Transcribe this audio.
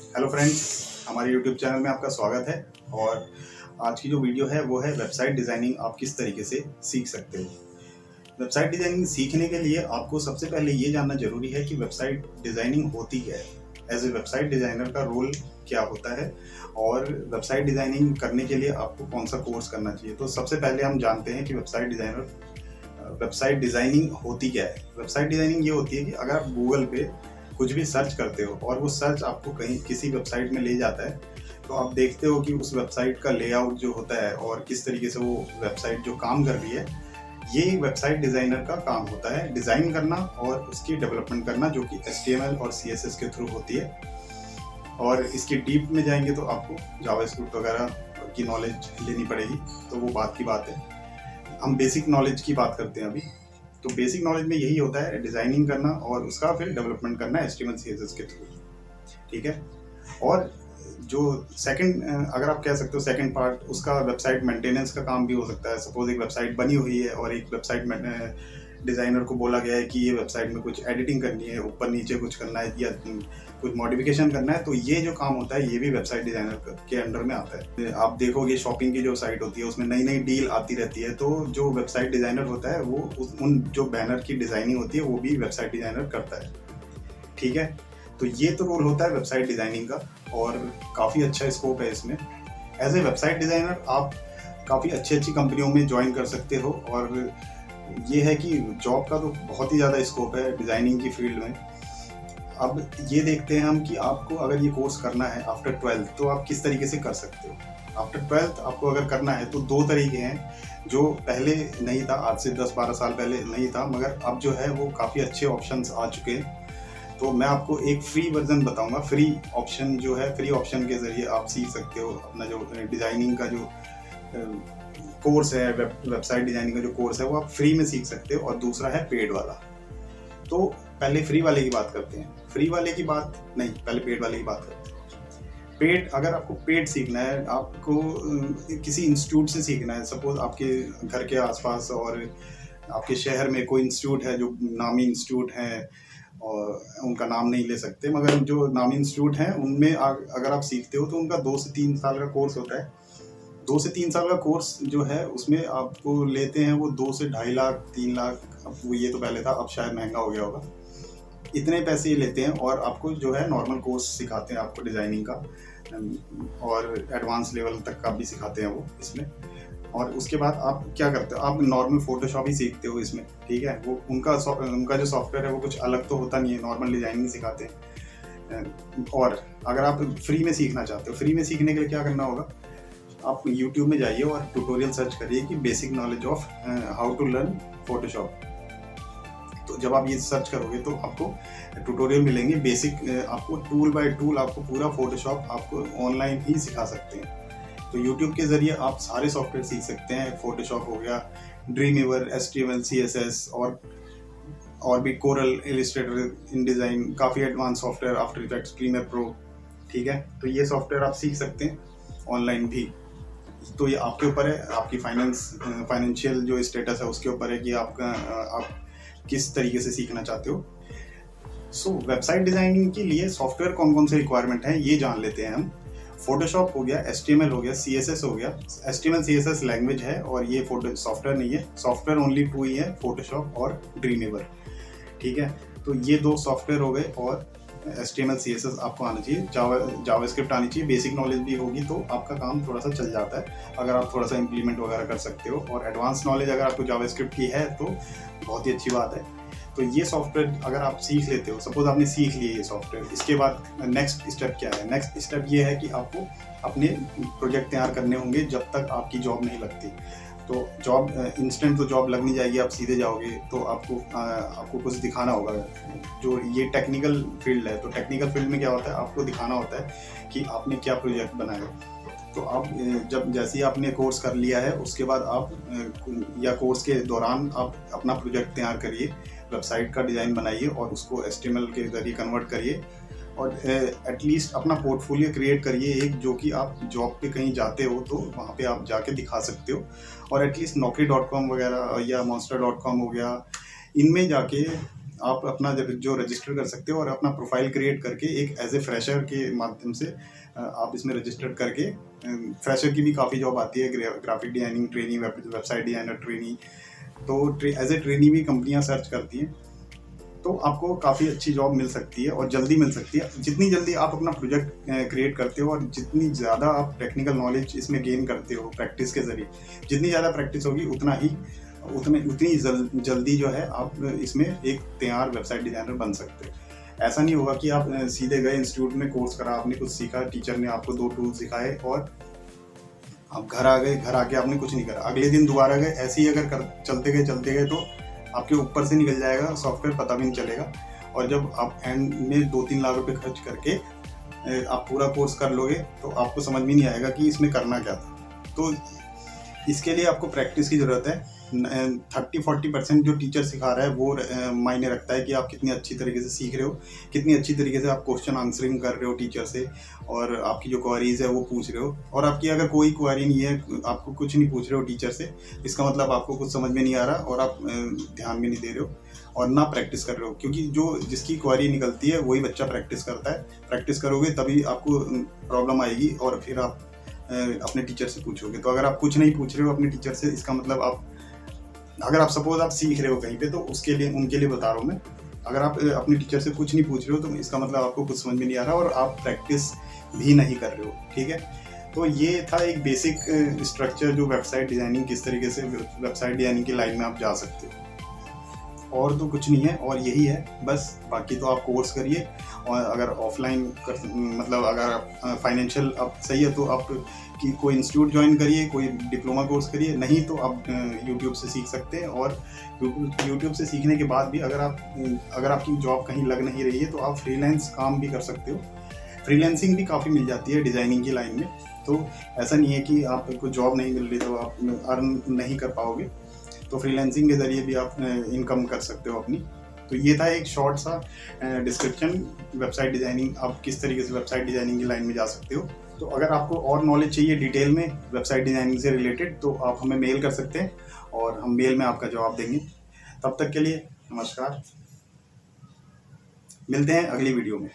Hello friends, हमारे YouTube channel में आपका स्वागत है। और आज की जो वीडियो है वो है वेबसाइट डिज़ाइनिंग आप किस तरीके से सीख सकते हो। वेबसाइट डिज़ाइनिंग सीखने के लिए आपको सबसे पहले ये जानना जरूरी है कि वेबसाइट डिज़ाइनिंग होती क्या है। एज ए वेबसाइट डिज़ाइनर का रोल क्या होता है और वेबसाइट डिज़ाइनिंग करने के लिए आपको कौन सा कोर्स करना चाहिए। तो सबसे पहले हम जानते हैं कि वेबसाइट डिज़ाइनिंग होती क्या है। वेबसाइट डिज़ाइनिंग ये होती है कि अगर आप गूगल पे कुछ भी सर्च करते हो और वो सर्च आपको कहीं किसी वेबसाइट में ले जाता है, तो आप देखते हो कि उस वेबसाइट का लेआउट जो होता है और किस तरीके से वो वेबसाइट जो काम कर रही है, ये वेबसाइट डिज़ाइनर का काम होता है डिज़ाइन करना और उसकी डेवलपमेंट करना, जो कि HTML और CSS के थ्रू होती है। और इसकी डीप में जाएंगे तो आपको जावास्क्रिप्ट वगैरह की नॉलेज लेनी पड़ेगी, तो वो बात की बात है। हम बेसिक नॉलेज की बात करते हैं अभी। तो बेसिक नॉलेज में यही होता है डिज़ाइनिंग करना और उसका फिर डेवलपमेंट करना HTML CSS के थ्रू, ठीक है। और जो सेकंड, अगर आप कह सकते हो सेकंड पार्ट, उसका वेबसाइट मेंटेनेंस का काम भी हो सकता है। सपोज एक वेबसाइट बनी हुई है और एक वेबसाइट डिज़ाइनर को बोला गया है कि ये वेबसाइट में कुछ एडिटिंग करनी है, ऊपर नीचे कुछ करना है या कुछ मॉडिफिकेशन करना है, तो ये जो काम होता है ये भी वेबसाइट डिज़ाइनर के अंडर में आता है। आप देखोगे शॉपिंग की जो साइट होती है उसमें नई नई डील आती रहती है, तो जो वेबसाइट डिज़ाइनर होता है वो उन जो बैनर की डिज़ाइनिंग होती है वो भी वेबसाइट डिज़ाइनर करता है, ठीक है। तो ये तो रोल होता है वेबसाइट डिज़ाइनिंग का और काफ़ी अच्छा स्कोप है इसमें। एज ए वेबसाइट डिज़ाइनर आप काफ़ी अच्छी कंपनियों में ज्वाइन कर सकते हो और ये है कि जॉब का तो बहुत ही ज़्यादा स्कोप है डिज़ाइनिंग की फील्ड में। अब ये देखते हैं हम कि आपको अगर ये कोर्स करना है आफ्टर 12th तो आप किस तरीके से कर सकते हो। आफ्टर 12th आपको अगर करना है तो दो तरीके हैं, जो पहले नहीं था, आज से 10-12 साल पहले नहीं था, मगर अब जो है वो काफ़ी अच्छे ऑप्शंस आ चुके हैं। तो मैं आपको एक फ्री वर्जन बताऊंगा। फ्री ऑप्शन जो है, फ्री ऑप्शन के ज़रिए आप सीख सकते हो अपना जो डिज़ाइनिंग का जो कोर्स है, वेबसाइट डिज़ाइनिंग का जो कोर्स है वो आप फ्री में सीख सकते हो। और दूसरा है पेड वाला। तो पहले फ्री वाले की बात करते हैं। फ्री वाले की बात नहीं, पहले पेड वाले की बात करते हैं। पेड, अगर आपको पेड सीखना है, आपको किसी इंस्टीट्यूट से सीखना है, सपोज आपके घर के आसपास और आपके शहर में कोई इंस्टीट्यूट है जो नामी इंस्टीट्यूट है, और उनका नाम नहीं ले सकते, मगर जो नामी इंस्टीट्यूट हैं उनमें अगर आप सीखते हो तो उनका 2 से 3 साल का कोर्स होता है। 2 से 3 साल का कोर्स जो है उसमें आपको लेते हैं वो 2 से 2.5 लाख 3 लाख, अब वो ये तो पहले था, अब शायद महंगा हो गया होगा, इतने पैसे लेते हैं। और आपको जो है नॉर्मल कोर्स सिखाते हैं आपको डिज़ाइनिंग का, और एडवांस लेवल तक का भी सिखाते हैं वो इसमें। और उसके बाद आप क्या करते हो, आप नॉर्मल फोटोशॉप ही सीखते हो इसमें, ठीक है। वो उनका जो सॉफ्टवेयर है वो कुछ अलग तो होता नहीं है, नॉर्मल डिज़ाइनिंग सिखाते हैं। और अगर आप फ्री में सीखना चाहते हो, फ्री में सीखने के लिए क्या करना होगा, आप YouTube में जाइए और ट्यूटोरियल सर्च करिए कि basic knowledge of how to learn Photoshop. तो जब आप ये सर्च करोगे तो आपको ट्यूटोरियल मिलेंगे बेसिक, आपको टूल बाय टूल आपको पूरा फोटोशॉप आपको ऑनलाइन ही सिखा सकते हैं। तो YouTube के ज़रिए आप सारे सॉफ्टवेयर सीख सकते हैं। फोटोशॉप हो गया, ड्रीमवीवर, HTML CSS और भी कोरल, इलिस्ट्रेटर, इनडिज़ाइन, काफ़ी advance software, After Effects, Premiere Pro, ठीक है। तो ये सॉफ्टवेयर आप सीख सकते हैं ऑनलाइन भी। तो ये आपके ऊपर है, आपकी फाइनेंशियल जो स्टेटस है उसके ऊपर है कि आप किस तरीके से सीखना चाहते हो। सो वेबसाइट डिज़ाइनिंग के लिए सॉफ्टवेयर कौन कौन से रिक्वायरमेंट हैं ये जान लेते हैं हम। फोटोशॉप हो गया, HTML हो गया, CSS हो गया। HTML CSS लैंग्वेज है और ये फोटो सॉफ्टवेयर नहीं है। सॉफ्टवेयर ओनली 2 ही है, फोटोशॉप और ड्रीमवीवर, ठीक है। तो ये 2 सॉफ्टवेयर हो गए और HTML CSS आपको आना चाहिए, जावास्क्रिप्ट आनी चाहिए। बेसिक नॉलेज भी होगी तो आपका काम थोड़ा सा चल जाता है, अगर आप थोड़ा सा इम्प्लीमेंट वगैरह कर सकते हो। और एडवांस नॉलेज अगर आपको जावास्क्रिप्ट की है तो बहुत ही अच्छी बात है। तो ये सॉफ्टवेयर अगर आप सीख लेते हो, सपोज आपने सीख लिए ये सॉफ्टवेयर, इसके बाद नेक्स्ट स्टेप क्या है। नेक्स्ट स्टेप ये है कि आपको अपने प्रोजेक्ट तैयार करने होंगे जब तक आपकी जॉब नहीं लगती। तो जॉब इंस्टेंट तो जॉब लग नहीं जाएगी, आप सीधे जाओगे, तो आपको कुछ दिखाना होगा। जो ये टेक्निकल फील्ड है, तो टेक्निकल फील्ड में क्या होता है, आपको दिखाना होता है कि आपने क्या प्रोजेक्ट बनाया। तो आप जब जैसे ही आपने कोर्स कर लिया है उसके बाद आप या कोर्स के दौरान आप अपना प्रोजेक्ट तैयार करिए, वेबसाइट का डिज़ाइन बनाइए और उसको HTML के ज़रिए कन्वर्ट करिए और एटलीस्ट अपना पोर्टफोलियो क्रिएट करिए एक, जो कि आप जॉब पे कहीं जाते हो तो वहाँ पे आप जाके दिखा सकते हो। और एटलीस्ट naukri.com वगैरह या monster.com हो गया, इनमें जाके आप अपना जो रजिस्टर कर सकते हो और अपना प्रोफाइल क्रिएट करके एक एज ए फ्रेशर के माध्यम से आप इसमें रजिस्टर करके, फ्रेशर की भी काफ़ी जॉब आती है, graphic designing trainee, website designer trainee, तो एज ए ट्रेनी भी कंपनियां सर्च करती हैं, तो आपको काफ़ी अच्छी जॉब मिल सकती है और जल्दी मिल सकती है। जितनी जल्दी आप अपना प्रोजेक्ट क्रिएट करते हो और जितनी ज़्यादा आप टेक्निकल नॉलेज इसमें गेन करते हो प्रैक्टिस के ज़रिए, जितनी ज़्यादा प्रैक्टिस होगी उतनी जल्दी जो है आप इसमें एक तैयार वेबसाइट डिज़ाइनर बन सकते हो। ऐसा नहीं होगा कि आप सीधे गए इंस्टीट्यूट में, कोर्स करा, आपने कुछ सीखा, टीचर ने आपको 2 टूल सिखाए और आप घर आ गए, घर आके आपने कुछ नहीं करा, अगले दिन दोबारा गए, ऐसे ही अगर चलते गए तो आपके ऊपर से निकल जाएगा सॉफ्टवेयर, पता भी नहीं चलेगा। और जब आप एंड में 2-3 लाख रुपए खर्च करके आप पूरा कोर्स कर लोगे तो आपको समझ में नहीं आएगा कि इसमें करना क्या था। तो इसके लिए आपको प्रैक्टिस की ज़रूरत है। 30-40% जो टीचर सिखा रहा है वो मायने रखता है कि आप कितनी अच्छी तरीके से सीख रहे हो, कितनी अच्छी तरीके से आप क्वेश्चन आंसरिंग कर रहे हो टीचर से, और आपकी जो क्वेरीज है वो पूछ रहे हो। और आपकी अगर कोई क्वेरी नहीं है, आपको कुछ नहीं पूछ रहे हो टीचर से, इसका मतलब आपको कुछ समझ में नहीं आ रहा और आप ध्यान भी नहीं दे रहे हो और ना प्रैक्टिस कर रहे हो, क्योंकि जो जिसकी क्वेरी निकलती है वही बच्चा प्रैक्टिस करता है। प्रैक्टिस करोगे तभी आपको प्रॉब्लम आएगी और फिर आप अपने टीचर से पूछोगे। तो अगर आप कुछ नहीं पूछ रहे हो अपने टीचर से, इसका मतलब अगर आप सपोज आप सीख रहे हो कहीं पे, तो उसके लिए उनके लिए बता रहा हूँ मैं, अगर आप अपने टीचर से कुछ नहीं पूछ रहे हो तो इसका मतलब आपको कुछ समझ में नहीं आ रहा और आप प्रैक्टिस भी नहीं कर रहे हो। ठीक है, तो ये था एक बेसिक स्ट्रक्चर, जो वेबसाइट डिज़ाइनिंग, किस तरीके से वेबसाइट डिज़ाइनिंग की लाइन में आप जा सकते हो। और तो कुछ नहीं है, और यही है बस। बाकी तो आप कोर्स करिए, और अगर ऑफलाइन मतलब अगर आप फाइनेंशियल आप सही है तो आप कि कोई इंस्टीट्यूट ज्वाइन करिए, कोई डिप्लोमा कोर्स करिए, नहीं तो आप यूट्यूब से सीख सकते हैं। और यूट्यूब से सीखने के बाद भी अगर आपकी जॉब कहीं लग नहीं रही है तो आप फ्रीलांस काम भी कर सकते हो। फ्रीलांसिंग भी काफ़ी मिल जाती है डिज़ाइनिंग की लाइन में, तो ऐसा नहीं है कि आपको जॉब नहीं मिल रही तो आप अर्न नहीं कर पाओगे। तो फ्रीलांसिंग के ज़रिए भी आप इनकम कर सकते हो अपनी। तो ये था एक शॉर्ट सा डिस्क्रिप्शन, वेबसाइट डिज़ाइनिंग, आप किस तरीके से वेबसाइट डिज़ाइनिंग की लाइन में जा सकते हो। तो अगर आपको और नॉलेज चाहिए डिटेल में वेबसाइट डिज़ाइनिंग से रिलेटेड, तो आप हमें मेल कर सकते हैं और हम मेल में आपका जवाब देंगे। तब तक के लिए नमस्कार, मिलते हैं अगली वीडियो में।